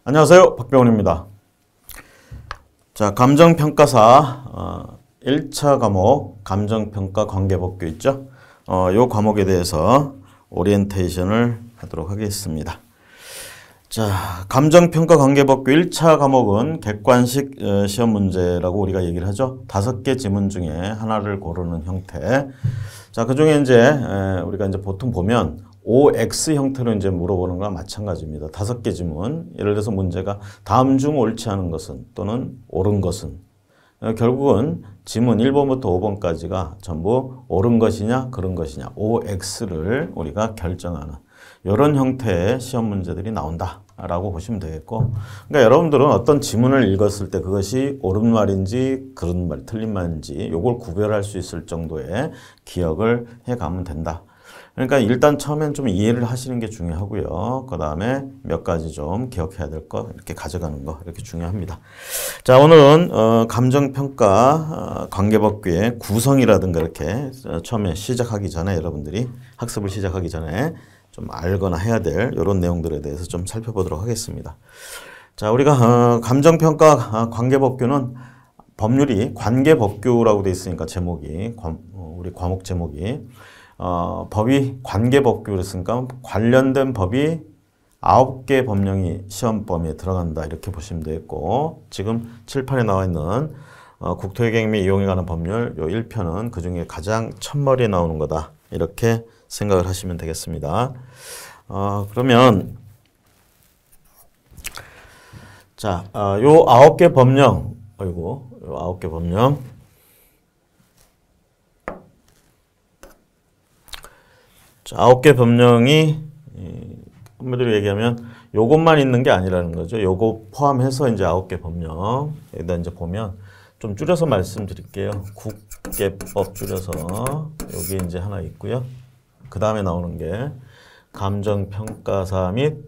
안녕하세요. 박병훈입니다. 자, 감정평가사 1차 과목 감정평가 관계법규 있죠? 요 과목에 대해서 오리엔테이션을 하도록 하겠습니다. 자, 감정평가 관계법규 1차 과목은 객관식 시험 문제라고 우리가 얘기를 하죠. 5개 지문 중에 하나를 고르는 형태. 자, 그 중에 이제 우리가 이제 보통 보면 OX 형태로 이제 물어보는 거랑 마찬가지입니다. 5개 지문. 예를 들어서 문제가 다음 중 옳지 않은 것은 또는 옳은 것은. 결국은 지문 1번부터 5번까지가 전부 옳은 것이냐 그른 것이냐 OX를 우리가 결정하는 이런 형태의 시험 문제들이 나온다라고 보시면 되겠고, 그러니까 여러분들은 어떤 지문을 읽었을 때 그것이 옳은 말인지 그른 말, 틀린 말인지 요걸 구별할 수 있을 정도의 기억을 해가면 된다. 그러니까 일단 처음엔 좀 이해를 하시는 게 중요하고요. 그 다음에 몇 가지 좀 기억해야 될 거 이렇게 가져가는 거 이렇게 중요합니다. 자, 오늘은 감정평가 관계법규의 구성이라든가 이렇게 처음에 시작하기 전에 여러분들이 학습을 시작하기 전에 좀 알거나 해야 될 이런 내용들에 대해서 좀 살펴보도록 하겠습니다. 자, 우리가 감정평가 관계법규는 법률이 관계법규라고 되어 있으니까 제목이 우리 과목 제목이 법이 관계법규를 했으니까 관련된 법이 9개 법령이 시험 범위에 들어간다 이렇게 보시면 되겠고, 지금 칠판에 나와 있는 국토회계 및 이용에 관한 법률 요 1편은 그 중에 가장 첫머리에 나오는 거다 이렇게 생각을 하시면 되겠습니다. 그러면 자, 요 9개 법령, 요 9개 법령 자, 9개 법령이 한마디로 얘기하면 요것만 있는 게 아니라는 거죠. 요거 포함해서 이제 9개 법령. 여기다 이제 보면 좀 줄여서 말씀드릴게요. 국계법 줄여서 여기 이제 하나 있고요. 그 다음에 나오는 게 감정평가사 및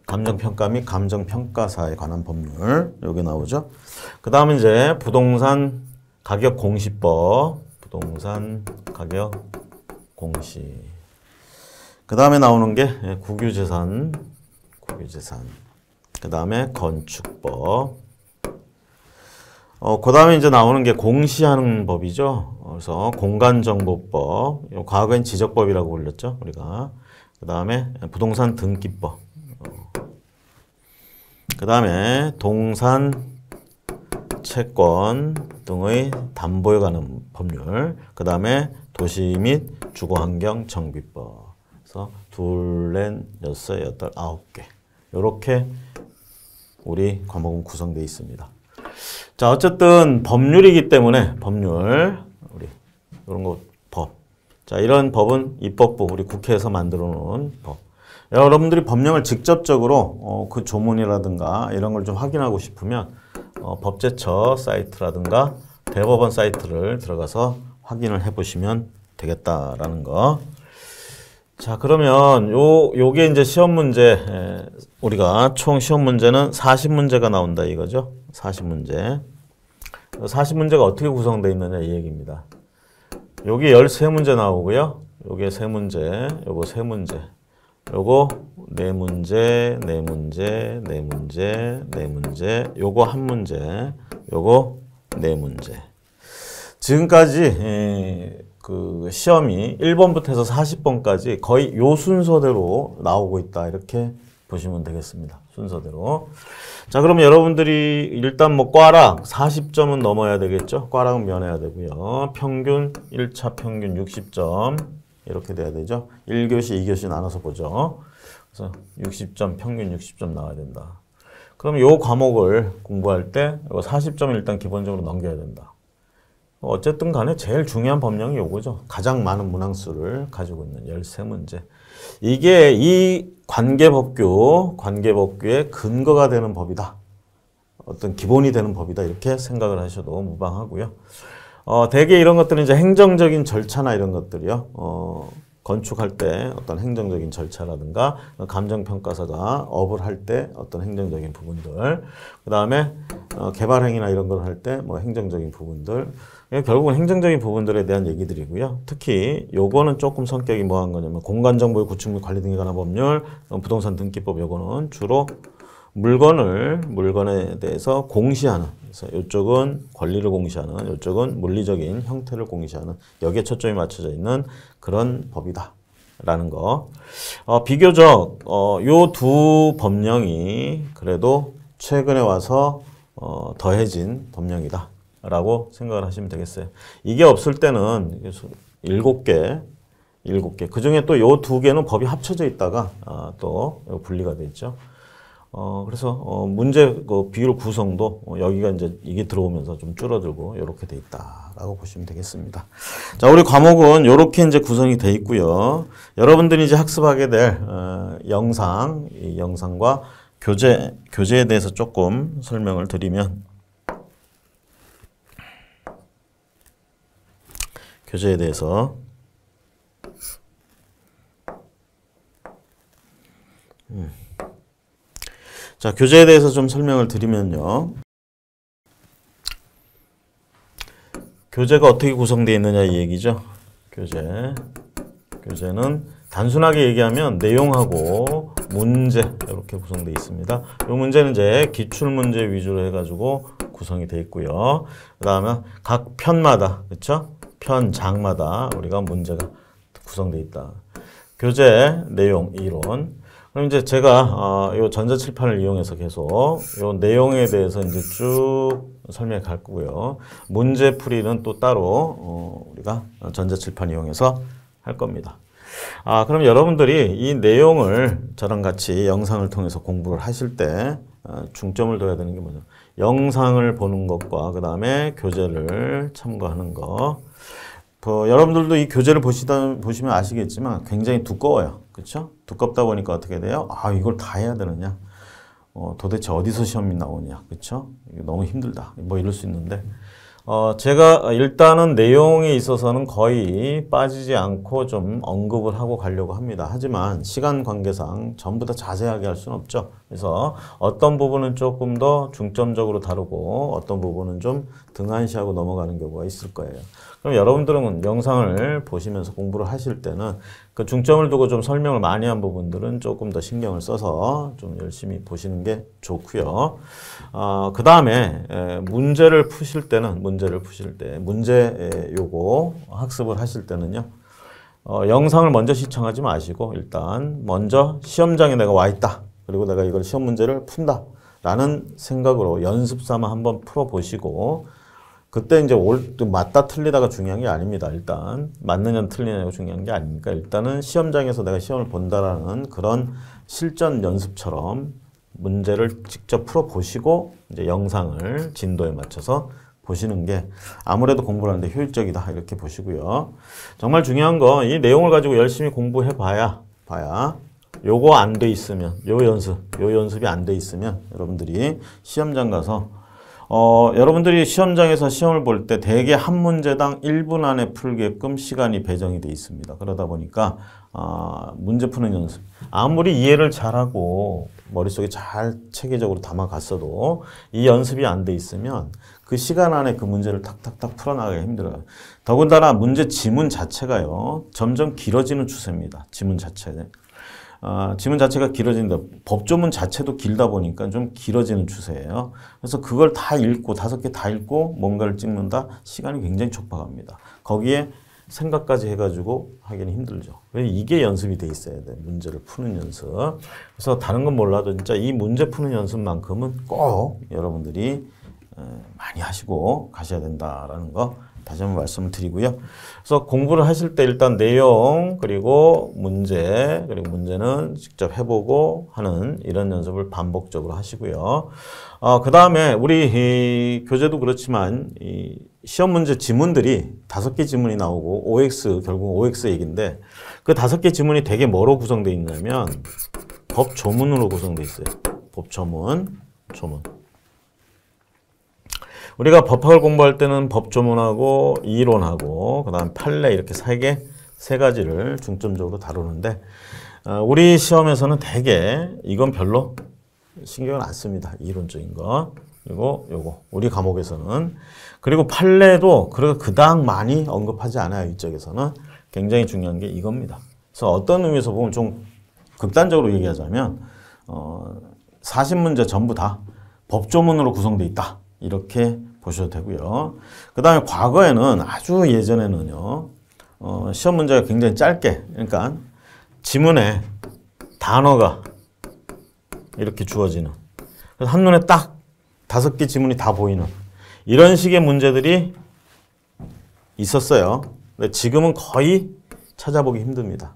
감정평가 및 감정평가사에 관한 법률 여기 나오죠. 그 다음에 이제 부동산 가격 공시법, 부동산 가격 공시. 그 다음에 나오는 게 국유재산, 국유재산. 그 다음에 건축법. 그 다음에 이제 나오는 게 공시하는 법이죠. 그래서 공간정보법, 과거엔 지적법이라고 불렸죠, 우리가. 그 다음에 부동산 등기법. 그 다음에 동산 채권 등의 담보에 관한 법률, 그 다음에 도시 및 주거환경 정비법. 그래서 둘, 넷, 여섯, 여덟, 9개. 이렇게 우리 과목은 구성되어 있습니다. 자, 어쨌든 법률이기 때문에 법률, 우리 이런 거 법. 자, 이런 법은 입법부, 우리 국회에서 만들어 놓은 법. 여러분들이 법령을 직접적으로 그 조문이라든가 이런 걸 좀 확인하고 싶으면 법제처 사이트라든가 대법원 사이트를 들어가서 확인을 해 보시면 되겠다라는 거. 자, 그러면 요게 이제 시험 문제, 우리가 총 시험 문제는 40문제가 나온다 이거죠. 40문제. 40문제가 어떻게 구성되어 있느냐 이 얘기입니다. 여기 13문제 나오고요. 요게 3문제, 요거 3문제. 요거 4문제, 4문제, 4문제, 4문제, 요거 1문제, 요거 4문제. 지금까지 그 시험이 1번부터 해서 40번까지 거의 요 순서대로 나오고 있다 이렇게 보시면 되겠습니다. 순서대로. 자, 그럼 여러분들이 일단 뭐 꽈락 40점은 넘어야 되겠죠. 꽈락은 면해야 되고요. 평균 1차 평균 60점 이렇게 돼야 되죠. 1교시, 2교시 나눠서 보죠. 그래서 60점, 평균 60점 나와야 된다. 그럼 요 과목을 공부할 때 이거 40점을 일단 기본적으로 넘겨야 된다. 어쨌든 간에 제일 중요한 법령이 요거죠. 가장 많은 문항수를 가지고 있는 13문제. 이게 이 관계법규의 근거가 되는 법이다. 어떤 기본이 되는 법이다. 이렇게 생각을 하셔도 무방하고요. 대개 이런 것들은 이제 행정적인 절차나 이런 것들이요. 건축할 때 어떤 행정적인 절차라든가 감정평가사가 업을 할 때 어떤 행정적인 부분들 그 다음에 개발행위나 이런 걸 할 때 뭐 행정적인 부분들 결국은 행정적인 부분들에 대한 얘기들이고요. 특히 요거는 조금 성격이 뭐한 거냐면 공간정보의 구축 및 관리 등에 관한 법률, 부동산 등기법 요거는 주로 물건에 대해서 공시하는 그래서 이쪽은 권리를 공시하는 이쪽은 물리적인 형태를 공시하는 여기에 초점이 맞춰져 있는 그런 법이다 라는 거 비교적 요 두 법령이 그래도 최근에 와서 더해진 법령이다 라고 생각을 하시면 되겠어요. 이게 없을 때는 7개 그 중에 또 요 2개는 법이 합쳐져 있다가 또 분리가 돼 있죠. 그래서 문제 비율 구성도 여기가 이제 이게 들어오면서 좀 줄어들고 이렇게 돼 있다라고 보시면 되겠습니다. 자, 우리 과목은 이렇게 이제 구성이 돼 있고요. 여러분들이 이제 학습하게 될 영상, 이 영상과 교재에 대해서 조금 설명을 드리면 교재에 대해서 자, 교재에 대해서 좀 설명을 드리면요. 교재가 어떻게 구성되어 있느냐 이 얘기죠. 교재는 단순하게 얘기하면 내용하고 문제 이렇게 구성되어 있습니다. 이 문제는 이제 기출문제 위주로 해가지고 구성이 되어 있고요. 그 다음에 각 편마다 그렇죠? 편장마다 우리가 문제가 구성되어 있다. 교재 내용 이론. 그럼 이제 제가 요 전자칠판을 이용해서 계속 요 내용에 대해서 이제 쭉 설명해 갈 거고요. 문제풀이는 또 따로 우리가 전자칠판 이용해서 할 겁니다. 그럼 여러분들이 이 내용을 저랑 같이 영상을 통해서 공부를 하실 때 중점을 둬야 되는 게 뭐냐? 영상을 보는 것과 그 다음에 교재를 참고하는 거. 여러분들도 이 교재를 보시면 아시겠지만 굉장히 두꺼워요. 그렇죠? 두껍다 보니까 어떻게 돼요? 이걸 다 해야 되느냐? 도대체 어디서 시험이 나오냐? 그렇죠? 이거 너무 힘들다. 뭐 이럴 수 있는데 제가 일단은 내용에 있어서는 거의 빠지지 않고 좀 언급을 하고 가려고 합니다. 하지만 시간 관계상 전부 다 자세하게 할 수는 없죠. 그래서 어떤 부분은 조금 더 중점적으로 다루고 어떤 부분은 좀 등한시하고 넘어가는 경우가 있을 거예요. 그럼 여러분들은 영상을 보시면서 공부를 하실 때는 그 중점을 두고 좀 설명을 많이 한 부분들은 조금 더 신경을 써서 좀 열심히 보시는 게 좋고요. 그 다음에 문제를 푸실 때 문제 요거 학습을 하실 때는요. 영상을 먼저 시청하지 마시고 일단 먼저 시험장에 내가 와 있다. 그리고 내가 이걸 시험 문제를 푼다. 라는 생각으로 연습 삼아 한번 풀어보시고 그때 이제 맞다 틀리다가 중요한 게 아닙니다. 일단 맞느냐 틀리냐가 중요한 게 아니니까 일단은 시험장에서 내가 시험을 본다라는 그런 실전 연습처럼 문제를 직접 풀어보시고 이제 영상을 진도에 맞춰서 보시는 게 아무래도 공부를 하는데 효율적이다 이렇게 보시고요. 정말 중요한 거 이 내용을 가지고 열심히 공부해 봐야 요거 안 돼 있으면 요 연습이 안 돼 있으면 여러분들이 시험장 가서 여러분들이 시험장에서 시험을 볼 때 대개 한 문제당 1분 안에 풀게끔 시간이 배정이 돼 있습니다. 그러다 보니까 문제 푸는 연습 아무리 이해를 잘하고 머릿속에 잘 체계적으로 담아갔어도 이 연습이 안 돼 있으면 그 시간 안에 그 문제를 탁탁탁 풀어나가기 힘들어요. 더군다나 문제 지문 자체가요. 점점 길어지는 추세입니다. 지문 자체가 길어진다. 법조문 자체도 길다 보니까 좀 길어지는 추세예요. 그래서 그걸 다 읽고 5개 다 읽고 뭔가를 찍는다. 시간이 굉장히 촉박합니다. 거기에 생각까지 해가지고 하기는 힘들죠. 이게 연습이 돼 있어야 돼. 문제를 푸는 연습. 그래서 다른 건 몰라도 진짜 이 문제 푸는 연습만큼은 꼭 여러분들이 많이 하시고 가셔야 된다라는 거 다시 한번 말씀을 드리고요. 그래서 공부를 하실 때 일단 내용 그리고 문제는 직접 해보고 하는 이런 연습을 반복적으로 하시고요. 그 다음에 우리 이 교재도 그렇지만 이 시험 문제 지문들이 5개 지문이 나오고 결국 OX 얘기인데 그 5개 지문이 되게 뭐로 구성되어 있냐면 법조문으로 구성되어 있어요. 법조문. 우리가 법학을 공부할 때는 법조문하고 이론하고 그 다음 판례 이렇게 세 세 가지를 중점적으로 다루는데 우리 시험에서는 대개 이건 별로 신경을 안 씁니다. 이론적인 거. 그리고 요거 우리 과목에서는 그리고 판례도 그닥 많이 언급하지 않아요. 이쪽에서는 굉장히 중요한 게 이겁니다. 그래서 어떤 의미에서 보면 좀 극단적으로 얘기하자면 40문제 전부 다 법조문으로 구성되어 있다. 이렇게 보셔도 되고요. 그 다음에 과거에는 아주 예전에는요. 시험 문제가 굉장히 짧게 그러니까 지문에 단어가 이렇게 주어지는 그래서 한눈에 딱 5개 지문이 다 보이는 이런 식의 문제들이 있었어요. 근데 지금은 거의 찾아보기 힘듭니다.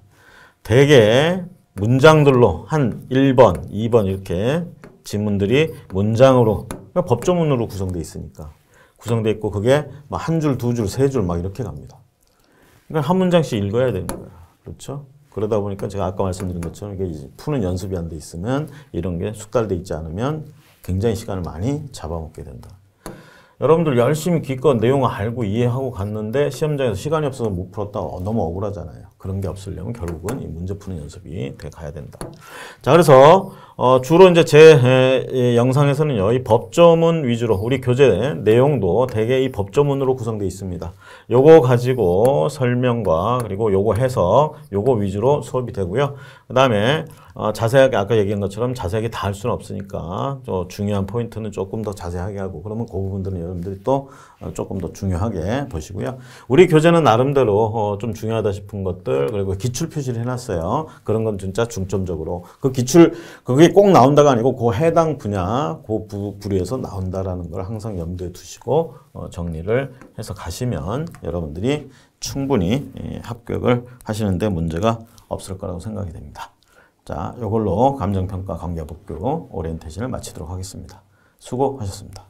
대개 문장들로 한 1번, 2번 이렇게 지문들이 문장으로 법조문으로 구성되어 있으니까 구성되어 있고 그게 막 한 줄, 두 줄, 세 줄 막 이렇게 갑니다. 그러니까 한 문장씩 읽어야 되는 거예요. 그렇죠? 그러다 보니까 제가 아까 말씀드린 것처럼 이게 이제 푸는 연습이 안 돼 있으면 이런 게 숙달돼 있지 않으면 굉장히 시간을 많이 잡아먹게 된다. 여러분들 열심히 기껏 내용을 알고 이해하고 갔는데 시험장에서 시간이 없어서 못 풀었다. 너무 억울하잖아요. 그런 게 없으려면 결국은 이 문제 푸는 연습이 돼 가야 된다. 자, 그래서 주로 이제 제 영상에서는요, 이 법조문 위주로 우리 교재 내용도 대개 이 법조문으로 구성되어 있습니다. 요거 가지고 설명과 그리고 요거 해석, 요거 위주로 수업이 되고요. 그 다음에 자세하게 아까 얘기한 것처럼 자세하게 다 할 수는 없으니까 중요한 포인트는 조금 더 자세하게 하고 그러면 그 부분들은 여러분들이 또 조금 더 중요하게 보시고요. 우리 교재는 나름대로 좀 중요하다 싶은 것들 그리고 기출 표시를 해놨어요. 그런 건 진짜 중점적으로 그 기출 그게 꼭 나온다가 아니고 그 해당 분야 그 부류에서 나온다라는 걸 항상 염두에 두시고 정리를 해서 가시면 여러분들이 충분히 합격을 하시는데 문제가 없을 거라고 생각이 됩니다. 자, 이걸로 감정평가 관계법규 오리엔테이션을 마치도록 하겠습니다. 수고하셨습니다.